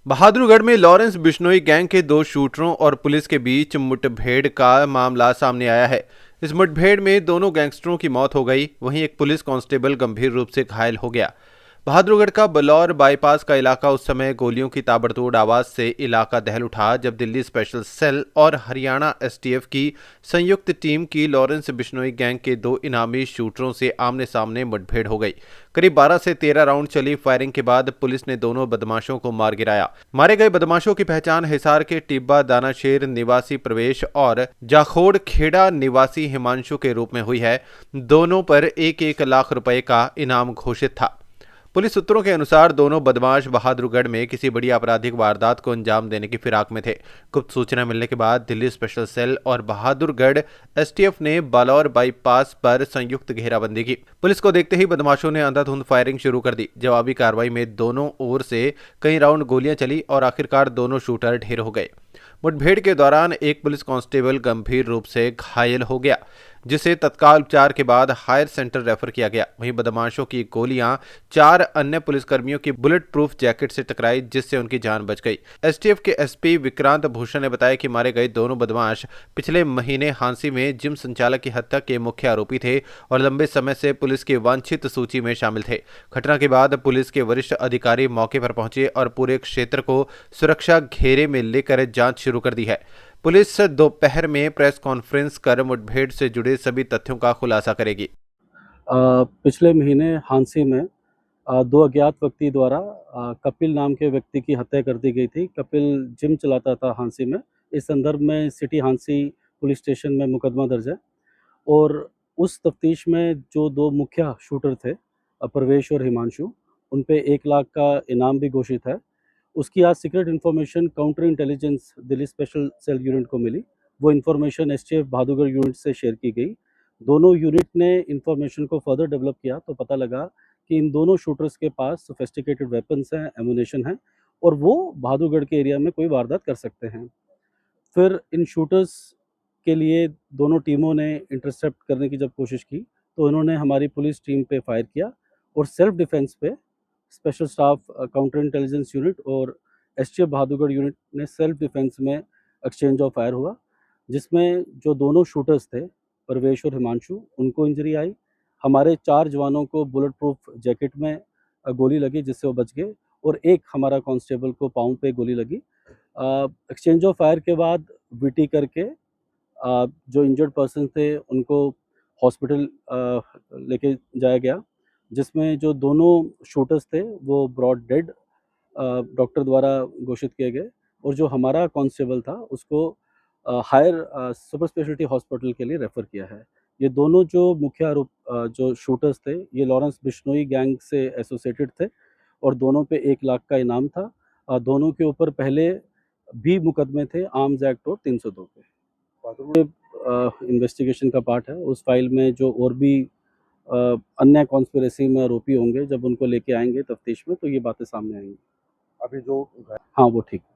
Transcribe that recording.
बहादुरगढ़ में Lawrence Bishnoi gang के दो शूटरों और पुलिस के बीच मुठभेड़ का मामला सामने आया है। इस मुठभेड़ में दोनों गैंगस्टरों की मौत हो गई, वहीं एक पुलिस कांस्टेबल गंभीर रूप से घायल हो गया। बहादुरगढ़ का बलौर बाईपास का इलाका उस समय गोलियों की ताबड़तोड़ आवाज से इलाका दहल उठा जब दिल्ली स्पेशल सेल और हरियाणा एसटीएफ की संयुक्त टीम की लॉरेंस बिश्नोई गैंग के दो इनामी शूटरों से आमने सामने मुठभेड़ हो गई। करीब 12 से 13 राउंड चली फायरिंग के बाद पुलिस ने दोनों बदमाशों को मार गिराया। मारे गए बदमाशों की पहचान हिसार के टिब्बा दानाशेर निवासी प्रवेश और जाखोड़ खेड़ा निवासी हिमांशु के रूप में हुई है। दोनों पर 1-1 लाख रुपए का इनाम घोषित था। पुलिस सूत्रों के अनुसार दोनों बदमाश बहादुरगढ़ में किसी बड़ी आपराधिक वारदात को अंजाम देने की फिराक में थे। गुप्त सूचना मिलने के बाद दिल्ली स्पेशल सेल और बहादुरगढ़ एसटीएफ ने बालौर बाईपास पर संयुक्त घेराबंदी की। पुलिस को देखते ही बदमाशों ने अंधाधुंध फायरिंग शुरू कर दी। जवाबी कार्रवाई में दोनों ओर से कई राउंड गोलियां चली और आखिरकार दोनों शूटर ढेर हो गए। मुठभेड़ के दौरान एक पुलिस कांस्टेबल गंभीर रूप से घायल हो गया, जिसे तत्काल उपचार के बाद हायर सेंटर रेफर किया गया। वहीं बदमाशों की गोलियां 4 अन्य पुलिसकर्मियों की बुलेट प्रूफ जैकेट से टकराई, जिससे उनकी जान बच गई। एसटीएफ के एसपी विक्रांत भूषण ने बताया कि मारे गए दोनों बदमाश पिछले महीने हांसी में जिम संचालक की हत्या के मुख्य आरोपी थे और लंबे समय से पुलिस की वांछित सूची में शामिल थे। घटना के बाद पुलिस के वरिष्ठ अधिकारी मौके पर पहुंचे और पूरे क्षेत्र को सुरक्षा घेरे में लेकर जांच शुरू कर दी है। पुलिस दोपहर में प्रेस कॉन्फ्रेंस कर मुठभेड़ से जुड़े सभी तथ्यों का खुलासा करेगी। पिछले महीने हांसी में दो अज्ञात व्यक्ति द्वारा कपिल नाम के व्यक्ति की हत्या कर दी गई थी। कपिल जिम चलाता था हांसी में। इस संदर्भ में सिटी हांसी पुलिस स्टेशन में मुकदमा दर्ज है और उस तफ्तीश में जो दो मुख्य शूटर थे प्रवेश और हिमांशु, उन पे 1 लाख का इनाम भी घोषित है। उसकी आज secret information counter intelligence Delhi special cell unit को मिली। वो इन्फॉर्मेशन एसटीएफ बहादुरगढ़ यूनिट से शेयर की गई। दोनों यूनिट ने इन्फॉर्मेशन को फर्दर डेवलप किया तो पता लगा कि इन दोनों शूटर्स के पास सोफिस्टिकेटेड वेपन्स हैं, एमुनेशन है और वो बहादुरगढ़ के एरिया में कोई वारदात कर सकते हैं। फिर इन शूटर्स के लिए दोनों टीमों ने इंटरसेप्ट करने की जब कोशिश की तो इन्होंने हमारी पुलिस टीम पे फायर किया और सेल्फ डिफेंस पे special staff counter intelligence unit और एसटीएफ बहादुरगढ़ यूनिट ने सेल्फ डिफेंस में एक्सचेंज ऑफ फायर हुआ, जिसमें जो दोनों शूटर्स थे परवेश और हिमांशु, उनको इंजरी आई। हमारे 4 जवानों को बुलेट प्रूफ जैकेट में गोली लगी जिससे वो बच गए और एक हमारा कांस्टेबल को पाँव पे गोली लगी। एक्सचेंज ऑफ फायर के बाद वीटी करके जो इंजर्ड पर्सन थे उनको हॉस्पिटल लेके जाया गया, जिसमें जो दोनों शूटर्स थे वो ब्रॉड डेड डॉक्टर द्वारा घोषित किए गए और जो हमारा कांस्टेबल था उसको हायर सुपर स्पेशलिटी हॉस्पिटल के लिए रेफ़र किया है। ये दोनों जो मुख्य आरोप जो शूटर्स थे, ये लॉरेंस बिश्नोई गैंग से एसोसिएटेड थे और दोनों पे 1 लाख का इनाम था। दोनों के ऊपर पहले भी मुकदमे थे आर्म्स एक्ट और 302 पे। इन्वेस्टिगेशन का पार्ट है। उस फाइल में जो और भी अन्य कॉन्स्पिरेसी में आरोपी होंगे, जब उनको लेके आएँगे तफ्तीश में तो ये बातें सामने आएँगी। अभी जो हाँ, वो ठीक है।